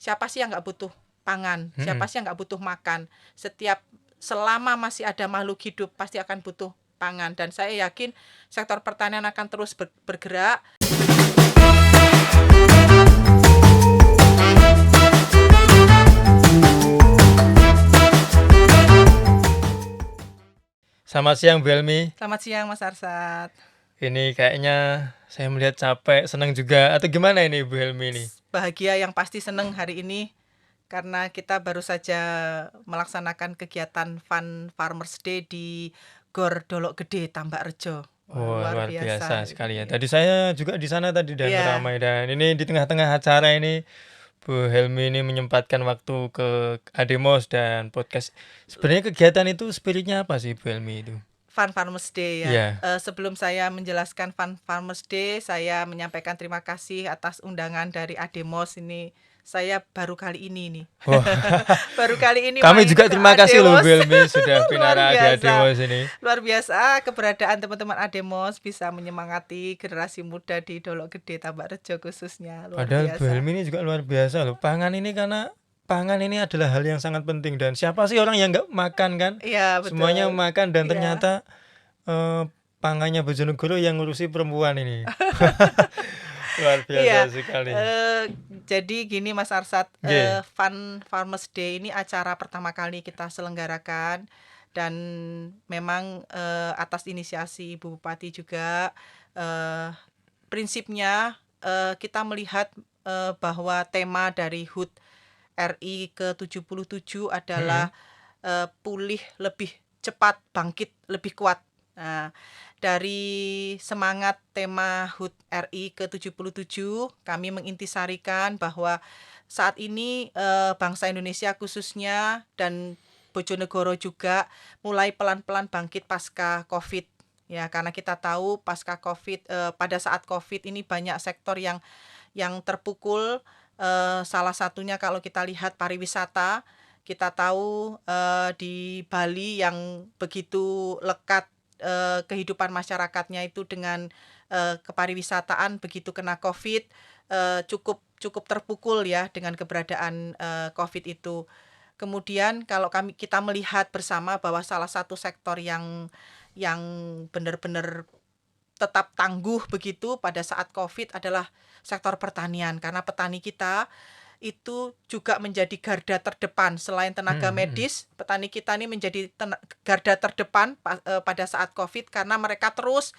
siapa sih yang nggak butuh pangan? Siapa Mm-mm. sih yang nggak butuh makan? Selama masih ada makhluk hidup pasti akan butuh pangan, dan saya yakin sektor pertanian akan terus bergerak. Selamat siang Bu Helmi. Selamat siang Mas Arsat. Ini kayaknya saya melihat capek, senang juga, atau gimana ini Bu Helmi ini? Bahagia yang pasti, seneng hari ini karena kita baru saja melaksanakan kegiatan Fun Farmers Day di Gor Dolok Gede, Tambak Rejo. Wah, Wah, luar luar biasa biasa. sekali ya. Tadi saya juga di sana tadi dan Iya, ramai, dan ini di tengah-tengah acara ini Bu Helmi ini menyempatkan waktu ke Ademos dan podcast. Sebenarnya kegiatan itu spiritnya apa sih Bu Helmi itu? Fun Farmers Day ya. Iya. Sebelum saya menjelaskan Fun Farmers Day, saya menyampaikan terima kasih atas undangan dari Ademos ini. Saya baru kali ini nih. Wah, Baru kali ini kami main juga ke terima kasih loh Ademos. Bu Helmi sudah Luar pinara di biasa. Ademos ini. Luar biasa keberadaan teman-teman Ademos bisa menyemangati generasi muda di Dolok Gede, Tambak Rejo khususnya. Luar Padahal Bu biasa. Helmi ini juga luar biasa loh. Pangan ini adalah hal yang sangat penting, dan siapa sih orang yang nggak makan kan? Iya, Semuanya betul. makan, dan Iya. ternyata pangannya Bojonegoro yang ngurusi perempuan ini. Luar biasa Iya. sekali. Jadi gini Mas Arsat, Nggih. Fun Farmers Day ini acara pertama kali kita selenggarakan, dan memang atas inisiasi Ibu Bupati juga. Prinsipnya kita melihat bahwa tema dari HUT RI ke-77 adalah pulih lebih cepat, bangkit lebih kuat. Nah, dari semangat tema HUT RI ke-77, kami mengintisarikan bahwa saat ini bangsa Indonesia khususnya dan Bojonegoro juga mulai pelan-pelan bangkit pasca Covid. Ya, karena kita tahu pasca Covid, pada saat Covid ini banyak sektor yang terpukul. Salah satunya kalau kita lihat pariwisata, kita tahu di Bali yang begitu lekat kehidupan masyarakatnya itu dengan kepariwisataan, begitu kena Covid cukup terpukul ya dengan keberadaan Covid itu. Kemudian kalau kita melihat bersama bahwa salah satu sektor yang benar-benar tetap tangguh begitu pada saat Covid adalah sektor pertanian, karena petani kita itu juga menjadi garda terdepan. Selain tenaga medis, petani kita ini menjadi garda terdepan pada saat Covid, karena mereka terus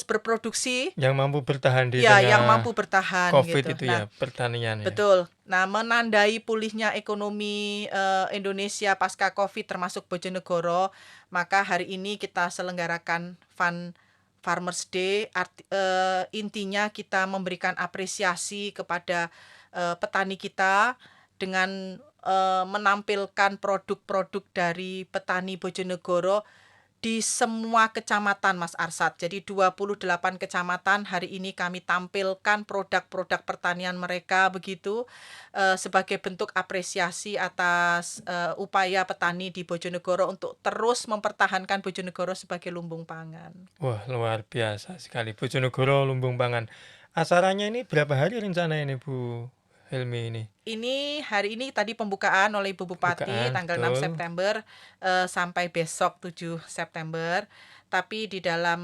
berproduksi, Yang mampu bertahan di ya, tengah yang mampu bertahan Covid gitu. itu Nah, ya, pertanian ya. betul. Nah, menandai pulihnya ekonomi Indonesia pasca Covid termasuk Bojonegoro, maka hari ini kita selenggarakan Fun Farmers Day. Intinya kita memberikan apresiasi kepada petani kita dengan menampilkan produk-produk dari petani Bojonegoro di semua kecamatan Mas Arsat. Jadi 28 kecamatan hari ini kami tampilkan produk-produk pertanian mereka begitu, sebagai bentuk apresiasi atas upaya petani di Bojonegoro untuk terus mempertahankan Bojonegoro sebagai lumbung pangan. Wah, luar biasa sekali. Bojonegoro lumbung pangan. Acaranya ini berapa hari rencana ini Bu Helmi ini? Ini hari ini tadi pembukaan oleh Ibu Bupati Bukaan, tanggal 6 betul. September sampai besok 7 September. Tapi di dalam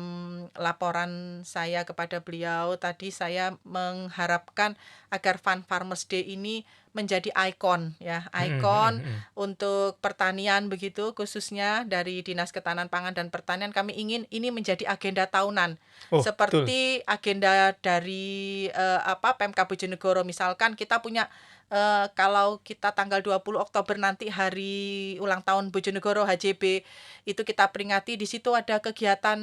laporan saya kepada beliau tadi, saya mengharapkan agar Fun Farmers Day ini menjadi ikon ya, ikon untuk pertanian begitu, khususnya dari Dinas Ketahanan Pangan dan Pertanian. Kami ingin ini menjadi agenda tahunan. Oh, betul. Seperti agenda dari Pemkab Bojonegoro, misalkan kita punya kalau kita tanggal 20 Oktober nanti hari ulang tahun Bojonegoro HJB, itu kita peringati, di situ ada kegiatan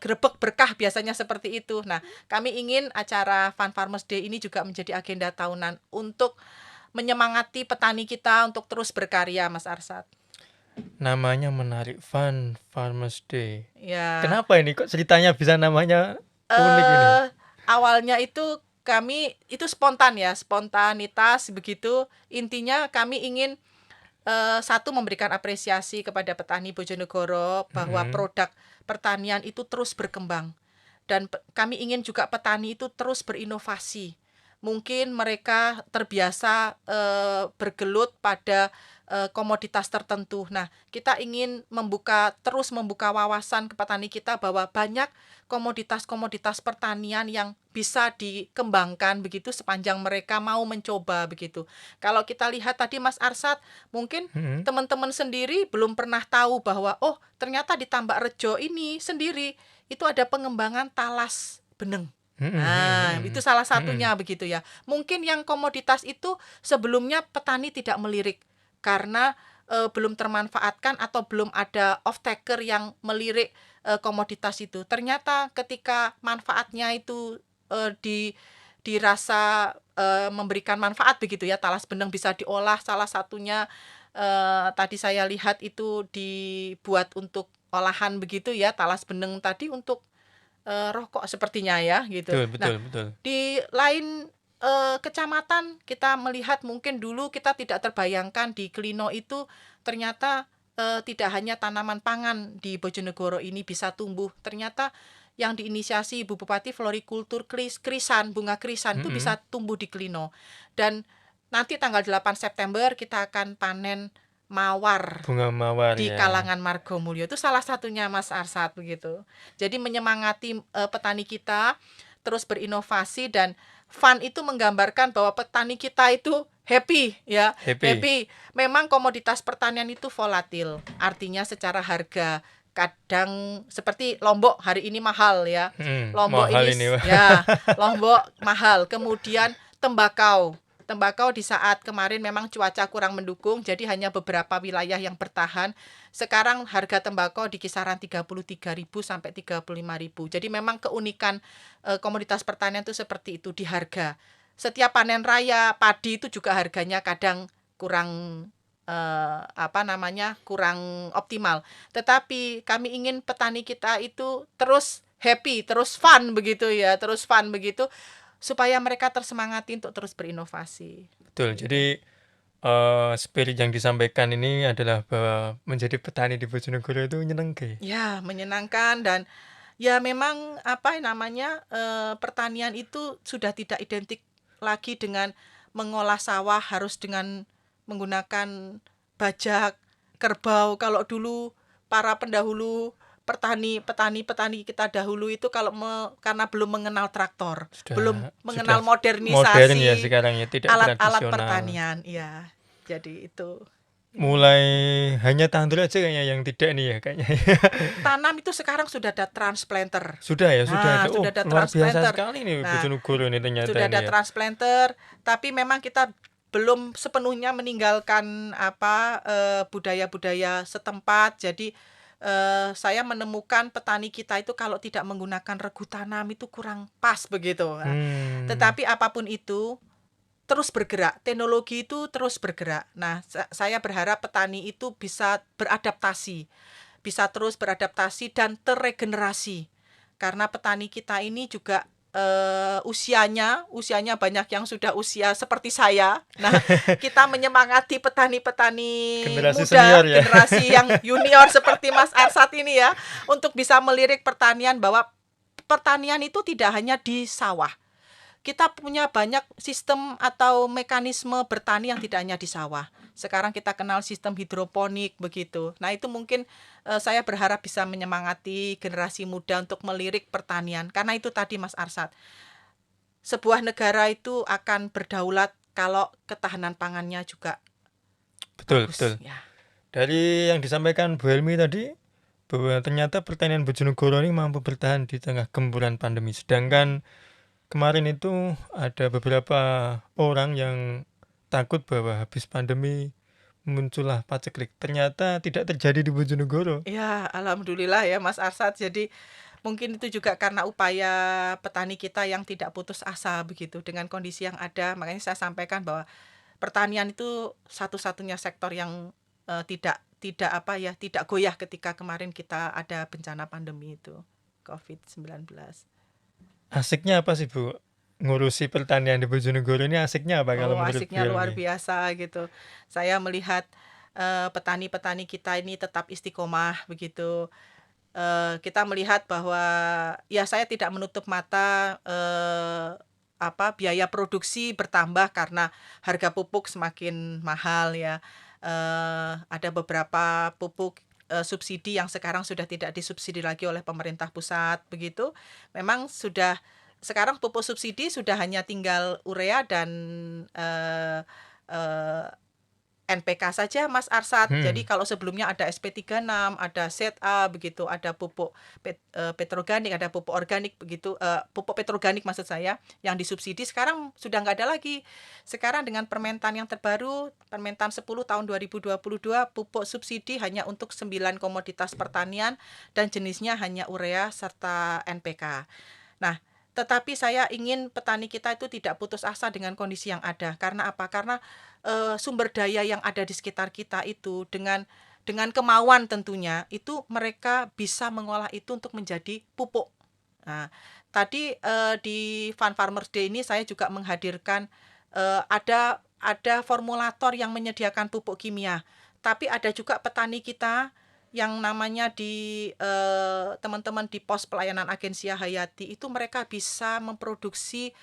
grebek berkah biasanya seperti itu. Nah, kami ingin acara Fun Farmers Day ini juga menjadi agenda tahunan untuk menyemangati petani kita untuk terus berkarya, Mas Arsat. Namanya menarik, Fun Farmers Day. Ya. Kenapa ini kok ceritanya bisa namanya unik ini? Awalnya itu kami itu spontan ya, spontanitas begitu. Intinya kami ingin satu, memberikan apresiasi kepada petani Bojonegoro bahwa produk pertanian itu terus berkembang, dan kami ingin juga petani itu terus berinovasi, mungkin mereka terbiasa bergelut pada komoditas tertentu. Nah, kita ingin terus membuka wawasan ke petani kita bahwa banyak komoditas-komoditas pertanian yang bisa dikembangkan begitu sepanjang mereka mau mencoba begitu. Kalau kita lihat tadi Mas Arsat, mungkin Mhm. teman-teman sendiri belum pernah tahu bahwa oh ternyata di Tambak Rejo ini sendiri itu ada pengembangan talas beneng. Mhm Nah, itu mhm salah mhm. Mhm. satunya begitu ya. Mungkin yang komoditas itu sebelumnya petani tidak melirik karena belum termanfaatkan atau belum ada off-taker yang melirik komoditas itu. Ternyata ketika manfaatnya itu dirasa memberikan manfaat begitu ya, talas beneng bisa diolah, salah satunya tadi saya lihat itu dibuat untuk olahan begitu ya, talas beneng tadi untuk rokok sepertinya ya gitu. Betul Nah, betul betul. di lain kecamatan kita melihat mungkin dulu kita tidak terbayangkan di Klino itu ternyata tidak hanya tanaman pangan di Bojonegoro ini bisa tumbuh. Ternyata yang diinisiasi Ibu Bupati florikultur krisan, bunga krisan itu Mhm. bisa tumbuh di Klino. Dan nanti tanggal 8 September kita akan panen mawar Bunga mawar di ya. kalangan Margomulyo. Itu salah satunya Mas Arsat begitu. Jadi menyemangati petani kita terus berinovasi, dan fun itu menggambarkan bahwa petani kita itu happy ya, Happy. happy. Memang komoditas pertanian itu volatil, artinya secara harga kadang seperti Lombok hari ini mahal ya. Lombok Mahal ini ini, Pak. ya, Lombok mahal. Kemudian tembakau. Tembakau di saat kemarin memang cuaca kurang mendukung, jadi hanya beberapa wilayah yang bertahan. Sekarang harga tembakau di kisaran 33.000 sampai 35.000. Jadi memang keunikan komoditas pertanian itu seperti itu di harga. Setiap panen raya padi itu juga harganya kadang kurang kurang optimal. Tetapi kami ingin petani kita itu terus happy, terus fun begitu ya, terus fun begitu supaya mereka tersemangati untuk terus berinovasi. Betul. Gitu. Jadi spirit yang disampaikan ini adalah bahwa menjadi petani di Bojonegoro itu nyenengke. Ya, menyenangkan, dan ya memang pertanian itu sudah tidak identik lagi dengan mengolah sawah harus dengan menggunakan bajak, kerbau. Kalau dulu para pendahulu petani kita dahulu itu karena belum mengenal traktor, belum Sudah mengenal modern ya modernisasi sekarang ya, tidak alat-alat tradisional. pertanian, ya. Jadi itu. Mulai hanya tandur aja kayaknya yang tidak nih ya kayaknya. Tanam itu sekarang sudah ada transplanter. Sudah Nah, ada. sudah Oh, ada luar biasa transplanter. sekali nih Nah, Bojonegoro ini ternyata sudah ini ada ya. transplanter, tapi memang kita belum sepenuhnya meninggalkan budaya-budaya setempat. Jadi saya menemukan petani kita itu kalau tidak menggunakan regu tanam itu kurang pas begitu. Nah, Hmm. tetapi apapun itu terus bergerak, teknologi itu terus bergerak. Nah, saya berharap petani itu bisa terus beradaptasi dan terregenerasi. Karena petani kita ini juga usianya banyak yang sudah usia seperti saya. Nah, kita menyemangati petani-petani Generasi muda, senior ya. generasi yang junior seperti Mas Arsat ini ya, untuk bisa melirik pertanian bahwa pertanian itu tidak hanya di sawah. Kita punya banyak sistem atau mekanisme bertani yang tidak hanya di sawah. Sekarang kita kenal sistem hidroponik begitu. Nah, itu mungkin saya berharap bisa menyemangati generasi muda untuk melirik pertanian. Karena itu tadi Mas Arsat, sebuah negara itu akan berdaulat kalau ketahanan pangannya juga Betul, bagus betul. ya. Dari yang disampaikan Bu Helmi tadi, bahwa ternyata pertanian Bojonegoro ini mampu bertahan di tengah gempuran pandemi. Sedangkan kemarin itu ada beberapa orang yang takut bahwa habis pandemi muncullah paceklik. Ternyata tidak terjadi di Bojonegoro. Ya, alhamdulillah ya Mas Arsat. Jadi mungkin itu juga karena upaya petani kita yang tidak putus asa begitu dengan kondisi yang ada. Makanya saya sampaikan bahwa pertanian itu satu-satunya sektor yang tidak goyah ketika kemarin kita ada bencana pandemi itu COVID-19. Asiknya apa sih Bu? Ngurusi pertanian di Bojonegoro ini asiknya apa kalau Oh, menurut Bu asiknya luar Helmi? biasa gitu. Saya melihat petani-petani kita ini tetap istiqomah begitu. Kita melihat bahwa ya saya tidak menutup mata biaya produksi bertambah karena harga pupuk semakin mahal ya. Ada beberapa pupuk subsidi yang sekarang sudah tidak disubsidi lagi oleh pemerintah pusat begitu. Memang sekarang pupuk subsidi sudah hanya tinggal urea dan eh, eh, NPK saja Mas Arsad. Jadi kalau sebelumnya ada SP36, ada ZA begitu, ada pupuk petroorganik, ada pupuk organik begitu, pupuk petroorganik maksud saya yang disubsidi, sekarang sudah nggak ada lagi. Sekarang dengan Permentan yang terbaru, Permentan 10 tahun 2022, pupuk subsidi hanya untuk 9 komoditas pertanian dan jenisnya hanya urea serta NPK. Nah, tetapi saya ingin petani kita itu tidak putus asa dengan kondisi yang ada. Karena apa? Karena sumber daya yang ada di sekitar kita itu dengan kemauan tentunya itu mereka bisa mengolah itu untuk menjadi pupuk. Nah, tadi di Fun Farmers Day ini saya juga menghadirkan ada formulator yang menyediakan pupuk kimia, tapi ada juga petani kita yang namanya di teman-teman di pos pelayanan Agensia Hayati itu mereka bisa memproduksi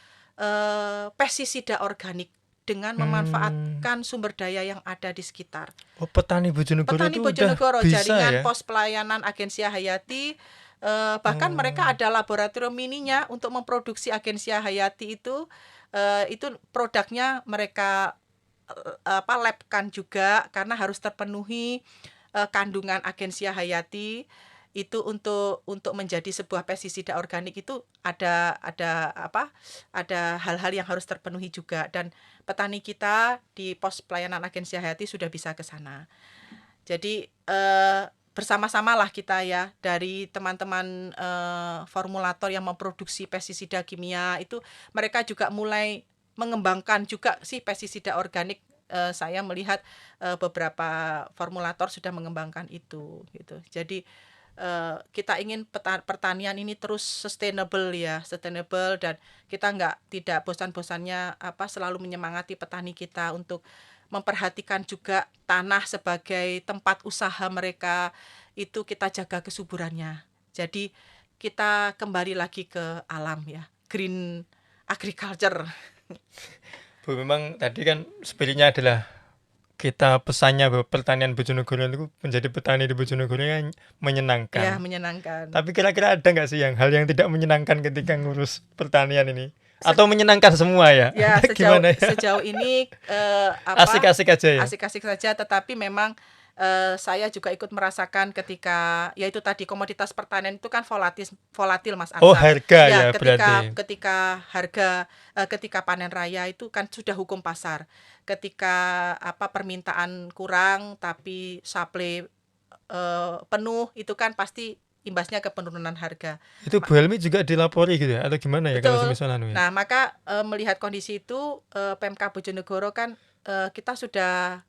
pestisida organik dengan memanfaatkan sumber daya yang ada di sekitar. Oh, petani Bojonegoro Petani itu udah Bojonegoro, bisa jaringan ya? pos pelayanan Agensia Hayati, bahkan mereka ada laboratorium mininya untuk memproduksi Agensia Hayati itu produknya mereka labkan juga karena harus terpenuhi kandungan Agensia Hayati itu untuk menjadi sebuah pestisida organik itu ada hal-hal yang harus terpenuhi juga, dan petani kita di pos pelayanan Agensia Hayati sudah bisa ke sana. Jadi bersama-samalah kita ya dari teman-teman formulator yang memproduksi pestisida kimia itu, mereka juga mulai mengembangkan juga sih pestisida organik. Saya melihat beberapa formulator sudah mengembangkan itu gitu. Jadi kita ingin pertanian ini terus sustainable dan kita tidak bosan-bosannya selalu menyemangati petani kita untuk memperhatikan juga tanah sebagai tempat usaha mereka, itu kita jaga kesuburannya. Jadi kita kembali lagi ke alam ya, green agriculture. Bu, memang tadi kan spiritnya adalah kita pesannya bahwa pertanian Bojonegoro itu menjadi petani di Bojonegoro yang menyenangkan. Ya, menyenangkan. Tapi kira-kira ada nggak sih hal yang tidak menyenangkan ketika ngurus pertanian ini? Atau menyenangkan semua ya? Ya, Gimana ya? sejauh ini Asik-asik aja ya? asik-asik saja, tetapi memang saya juga ikut merasakan ketika yaitu tadi komoditas pertanian itu kan volatil Mas Arsa. Oh, harga ya berarti. Ketika panen raya itu kan sudah hukum pasar. Ketika permintaan kurang tapi supply penuh, itu kan pasti imbasnya ke penurunan harga. Itu Bu Helmi juga dilapori gitu ya? Atau gimana ya kalau semisal ya? Nah, maka melihat kondisi itu Pemkab Bojonegoro kan kita sudah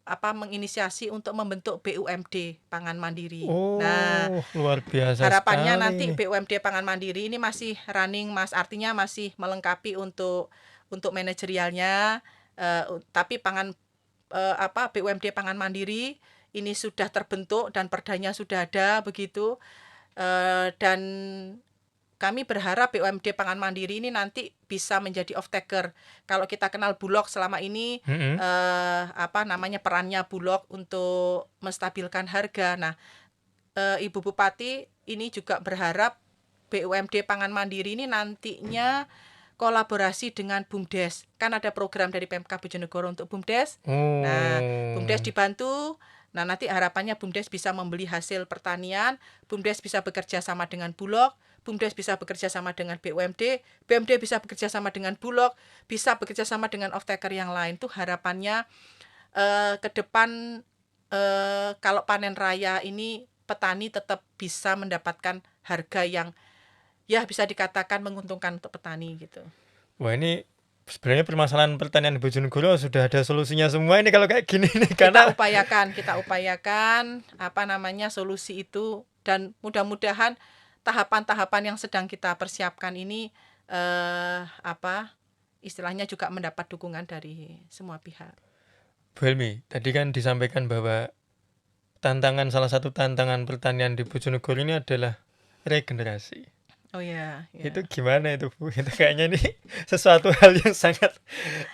menginisiasi untuk membentuk BUMD Pangan Mandiri. Oh, nah, luar biasa harapannya sekali. nanti BUMD Pangan Mandiri ini masih running Mas, artinya masih melengkapi untuk manajerialnya, tapi BUMD Pangan Mandiri ini sudah terbentuk dan perdanya sudah ada begitu, dan kami berharap BUMD Pangan Mandiri ini nanti bisa menjadi off-taker. Kalau kita kenal Bulog selama ini, perannya Bulog untuk menstabilkan harga. Nah, Ibu Bupati ini juga berharap BUMD Pangan Mandiri ini nantinya kolaborasi dengan BUMDes. Kan ada program dari Pemkab Bojonegoro untuk BUMDes. Nah, BUMDes dibantu. Nah, nanti harapannya BUMDes bisa membeli hasil pertanian, BUMDes bisa bekerja sama dengan Bulog, BUMDes bisa bekerja sama dengan BUMD, BUMD bisa bekerja sama dengan Bulog, bisa bekerja sama dengan off-taker yang lain. Tuh harapannya ke depan kalau panen raya ini petani tetap bisa mendapatkan harga yang ya bisa dikatakan menguntungkan untuk petani gitu. Wah, ini sebenarnya permasalahan pertanian di Bojonegoro sudah ada solusinya semua ini kalau kayak gini nih, karena kita upayakan solusi itu, dan mudah-mudahan tahapan-tahapan yang sedang kita persiapkan ini istilahnya juga mendapat dukungan dari semua pihak. Bu Helmi, tadi kan disampaikan bahwa salah satu tantangan pertanian di Bojonegoro ini adalah regenerasi. Oh ya, Itu ya. gimana itu Bu? Itu kayaknya nih sesuatu hal yang sangat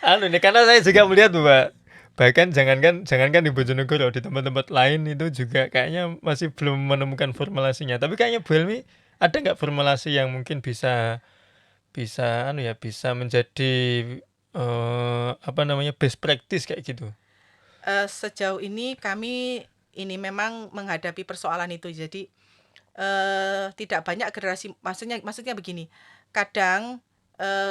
nih karena saya juga melihat bahwa bahkan jangankan di Bojonegoro, di tempat-tempat lain itu juga kayaknya masih belum menemukan formulasinya. Tapi kayaknya Bu Helmi ada nggak formulasi yang mungkin bisa bisa bisa menjadi apa namanya best practice kayak gitu? Sejauh ini kami ini memang menghadapi persoalan itu. Jadi tidak banyak generasi, maksudnya begini, kadang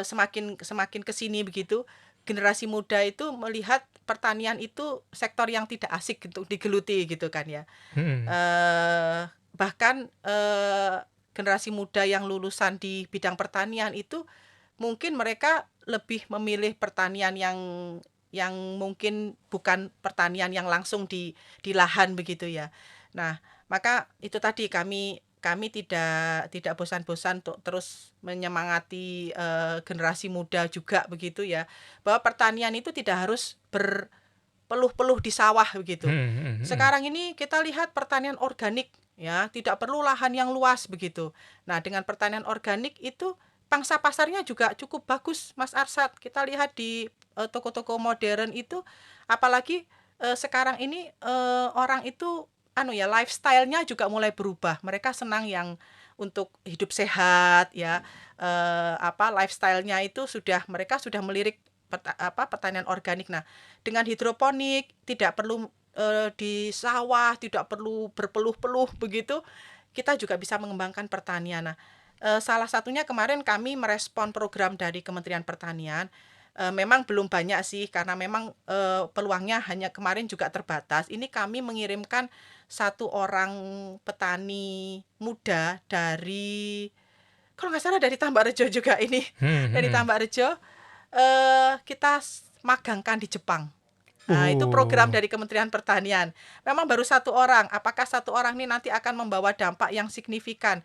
semakin semakin ke sini begitu, generasi muda itu melihat pertanian itu sektor yang tidak asik untuk digeluti gitu kan ya. Hmm. Bahkan generasi muda yang lulusan di bidang pertanian itu mungkin mereka lebih memilih pertanian yang mungkin bukan pertanian yang langsung di lahan begitu ya. Nah, maka itu tadi kami tidak bosan-bosan untuk terus menyemangati generasi muda juga begitu ya, bahwa pertanian itu tidak harus berpeluh-peluh di sawah begitu. Sekarang ini kita lihat pertanian organik ya, tidak perlu lahan yang luas begitu. Nah, dengan pertanian organik itu pangsa pasarnya juga cukup bagus, Mas Arsad. Kita lihat di toko-toko modern itu, apalagi sekarang ini orang itu lifestyle-nya juga mulai berubah. Mereka senang yang untuk hidup sehat ya. Lifestyle-nya itu mereka sudah melirik pertanian organik. Nah, dengan hidroponik tidak perlu di sawah, tidak perlu berpeluh-peluh begitu, kita juga bisa mengembangkan pertanian. Nah, salah satunya kemarin kami merespon program dari Kementerian Pertanian. Memang belum banyak sih, karena memang peluangnya hanya kemarin juga terbatas. Ini kami mengirimkan satu orang petani muda dari, kalau nggak salah dari Tambakrejo juga ini, dari Tambakrejo, kita magangkan di Jepang. Nah, itu program dari Kementerian Pertanian. Memang baru satu orang. Apakah satu orang ini nanti akan membawa dampak yang signifikan?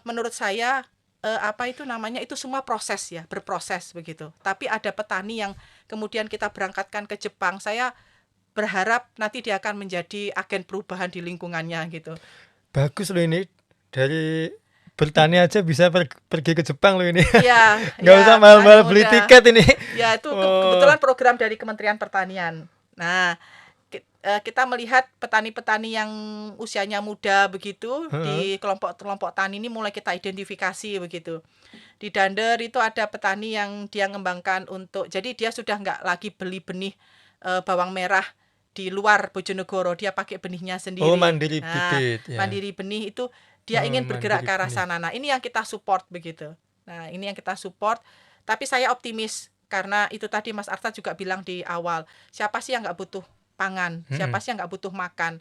Menurut saya itu semua proses ya, berproses begitu. Tapi ada petani yang kemudian kita berangkatkan ke Jepang. Saya berharap nanti dia akan menjadi agen perubahan di lingkungannya gitu. Bagus loh ini, dari bertani aja bisa pergi ke Jepang loh ini. Iya, Nggak usah ya petani mahal-mahal beli muda. tiket ini. Ya itu Oh. kebetulan program dari Kementerian Pertanian. Nah, kita melihat petani-petani yang usianya muda begitu Heeh. di kelompok-kelompok tani ini mulai kita identifikasi begitu. Di Dander itu ada petani yang dia ngembangkan jadi dia sudah nggak lagi beli benih bawang merah di luar Bojonegoro, dia pakai benihnya Oh, sendiri. mandiri Nah, bibit ya. mandiri benih itu dia ingin bergerak Mandiri ke arah benih. sana. Nah, ini yang kita support begitu. Nah, ini yang kita support. Tapi saya optimis karena itu tadi Mas Arta juga bilang di awal, siapa sih yang nggak butuh pangan? Siapa sih yang nggak butuh makan?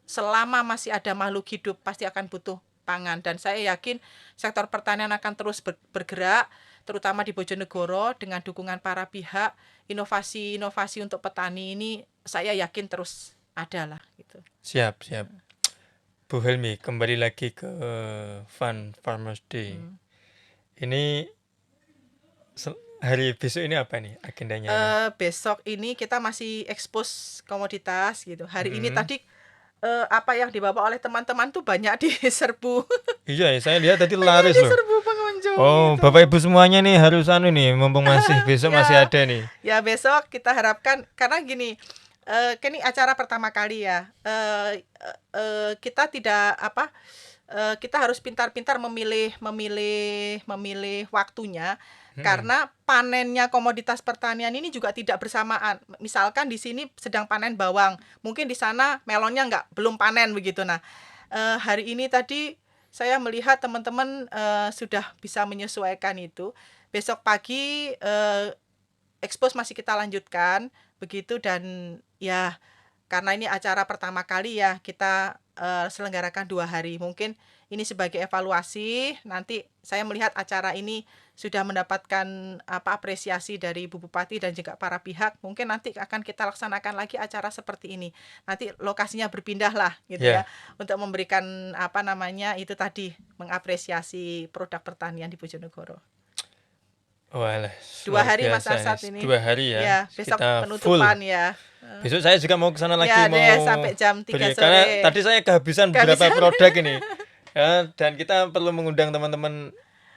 Selama masih ada makhluk hidup pasti akan butuh pangan, dan saya yakin sektor pertanian akan terus bergerak, terutama di Bojonegoro dengan dukungan para pihak. Inovasi-inovasi untuk petani ini saya yakin terus ada lah gitu. Siap. Bu Helmi, kembali lagi ke Fun Farmers Day. Ini hari besok ini apa nih agendanya ini? Besok ini kita masih ekspos komoditas gitu. Hari ini tadi apa yang dibawa oleh teman-teman tuh banyak diserbu. Iya, saya lihat tadi laris loh. Diserbu pengunjung Oh, gitu. Bapak Ibu semuanya nih harus nih, mumpung masih besok Ya. masih ada nih. Ya besok kita harapkan, karena gini, ini acara pertama kali ya. Kita tidak kita harus pintar-pintar memilih waktunya, karena panennya komoditas pertanian ini juga tidak bersamaan. Misalkan di sini sedang panen bawang, mungkin di sana melonnya belum panen begitu. Nah, hari ini tadi saya melihat teman-teman sudah bisa menyesuaikan itu. Besok pagi ekspos masih kita lanjutkan begitu, dan ya karena ini acara pertama kali ya kita selenggarakan 2 hari. Mungkin ini sebagai evaluasi, nanti saya melihat acara ini sudah mendapatkan apresiasi dari Bu Bupati dan juga para pihak. Mungkin nanti akan kita laksanakan lagi acara seperti ini. Nanti lokasinya berpindah lah gitu ya, untuk memberikan itu tadi, mengapresiasi produk pertanian di Bojonegoro. Walah, 2 hari Mas Arsad ini. 2 hari ya. Ya, besok Kita penutupan full. ya. Besok saya juga mau ke sana lagi, Ya mau deh, sampai jam 3 beli. sore. Karena tadi saya kehabisan beberapa produk ini. Ya, dan kita perlu mengundang teman-teman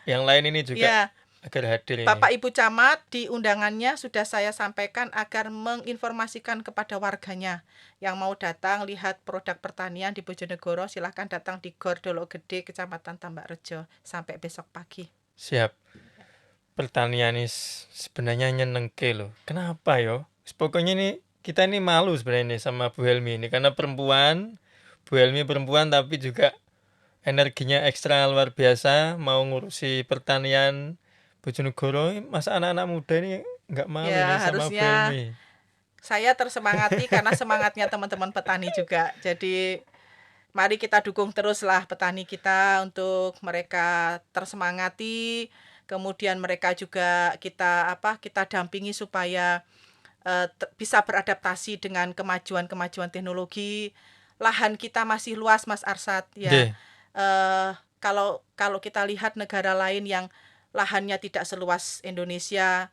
yang lain ini juga Ya, agar hadir ini. Bapak Ibu Camat di undangannya sudah saya sampaikan agar menginformasikan kepada warganya yang mau datang lihat produk pertanian di Bojonegoro, silahkan datang di Gor Dolok Gede, Kecamatan Tambakrejo sampai besok pagi. Siap. Pertanian ini sebenarnya nyenengke loh. Kenapa yo? Pokoknya ini kita ini malu sebenarnya nih sama Bu Helmi ini karena perempuan. Bu Helmi perempuan tapi juga energinya ekstra luar biasa mau ngurusi pertanian Bojonegoro. Masa anak-anak muda ini nggak malu Ya, nih sama Bu harusnya Helmi. saya tersemangati karena semangatnya teman-teman petani juga. Jadi mari kita dukung teruslah petani kita untuk mereka tersemangati, kemudian mereka juga kita dampingi supaya bisa beradaptasi dengan kemajuan teknologi. Lahan kita masih luas, Mas Arsad, ya. Nggih. Kalau kita lihat negara lain yang lahannya tidak seluas Indonesia,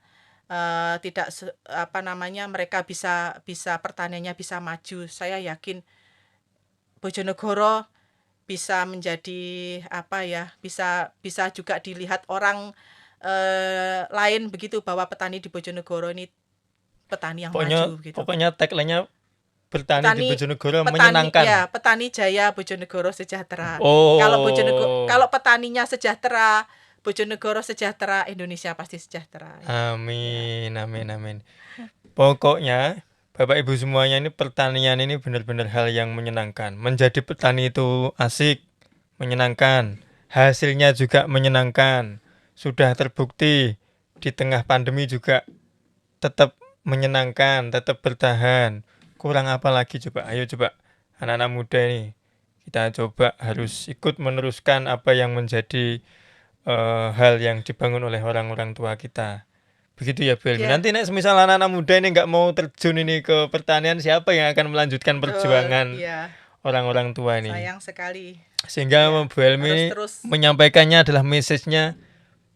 mereka bisa pertaniannya bisa maju. Saya yakin Bojonegoro bisa menjadi bisa juga dilihat orang lain begitu, bahwa petani di Bojonegoro ini petani yang maju gitu. Pokoknya tagline-nya bertani di Bojonegoro menyenangkan. Ya, petani jaya, Bojonegoro sejahtera. Oh. Kalau petaninya sejahtera, Bojonegoro sejahtera, Indonesia pasti sejahtera. Amin, amin, amin. Pokoknya Bapak Ibu semuanya, ini pertanian ini benar-benar hal yang menyenangkan. Menjadi petani itu asik, menyenangkan. Hasilnya juga menyenangkan. Sudah terbukti di tengah pandemi juga tetap menyenangkan, tetap bertahan. Kurang apa lagi coba? Ayo coba anak-anak muda ini, kita coba harus ikut meneruskan apa yang menjadi hal yang dibangun oleh orang-orang tua kita. Begitu ya Bu Helmi. Ya. Nanti semisal anak-anak muda ini nggak mau terjun ini ke pertanian, siapa yang akan melanjutkan perjuangan orang-orang tua ini? Sayang sekali. Sehingga Bu Helmi menyampaikannya adalah message-nya,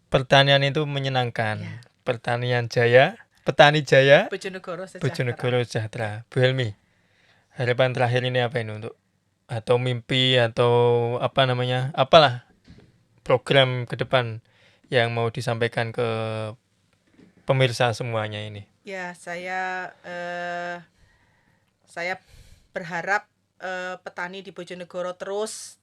pertanian itu menyenangkan. Pertanian jaya, petani jaya, Bojonegoro sejahtera. Bu Helmi, harapan terakhir ini apa ini untuk, atau mimpi, atau apalah program ke depan yang mau disampaikan ke pemirsa semuanya ini? Ya, saya berharap petani di Bojonegoro terus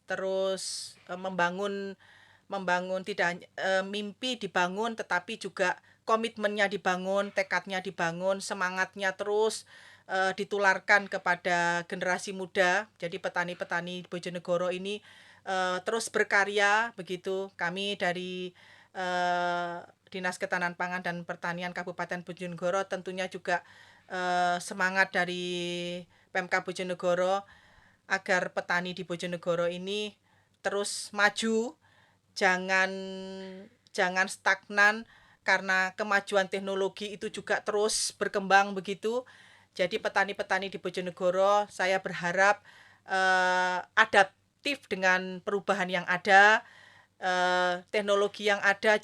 membangun tidak mimpi dibangun, tetapi juga komitmennya dibangun, tekadnya dibangun, semangatnya terus ditularkan kepada generasi muda. Jadi petani-petani di Bojonegoro ini terus berkarya begitu. Kami dari Dinas Ketahanan Pangan dan Pertanian Kabupaten Bojonegoro tentunya juga semangat dari Pemkab Bojonegoro agar petani di Bojonegoro ini terus maju, jangan stagnan, karena kemajuan teknologi itu juga terus berkembang begitu. Jadi petani-petani di Bojonegoro saya berharap adaptif dengan perubahan yang ada. Teknologi yang ada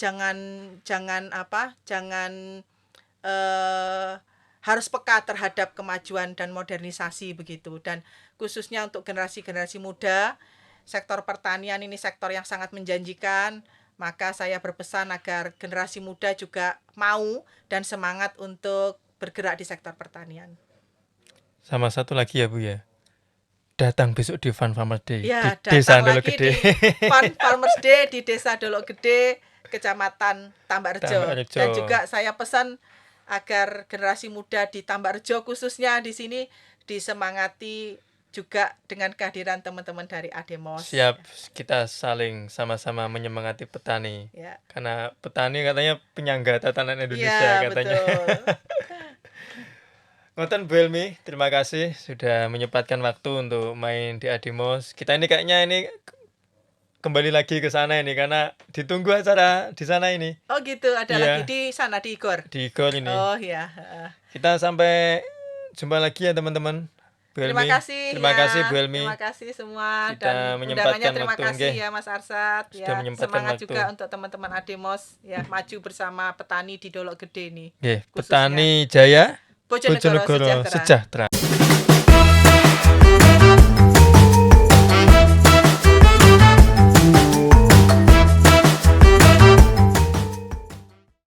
harus peka terhadap kemajuan dan modernisasi begitu. Dan khususnya untuk generasi muda, sektor pertanian ini sektor yang sangat menjanjikan, maka saya berpesan agar generasi muda juga mau dan semangat untuk bergerak di sektor pertanian. Sama satu lagi ya Bu ya, datang besok di Fun Farmers Day ya, di Desa Dolok Gede. Fun Farmers Day di Desa Dolok Gede, Kecamatan Tambakrejo. Dan juga saya pesan agar generasi muda di Tambakrejo khususnya di sini disemangati juga dengan kehadiran teman-teman dari Ademos. Siap, kita saling sama-sama menyemangati petani. Ya. Karena petani katanya penyangga tatanan Indonesia katanya. Betul. Ngoten Bu Helmi, terima kasih sudah menyempatkan waktu untuk main di Ademos. Kita ini kayaknya kembali lagi ke sana ini karena ditunggu acara di sana ini. Oh gitu, ada lagi di sana di Igor. Di Igor ini. Oh iya. Kita sampai jumpa lagi ya teman-teman. Bu Helmi. Terima kasih Bu Helmi. Terima kasih semua kita dan menyempatkan terima waktu, kasih ya Mas Arsad ya. Semangat waktu juga untuk teman-teman Ademos ya, maju bersama petani di Dolok Gede ini. Petani jaya, Bojonegoro sejahtera.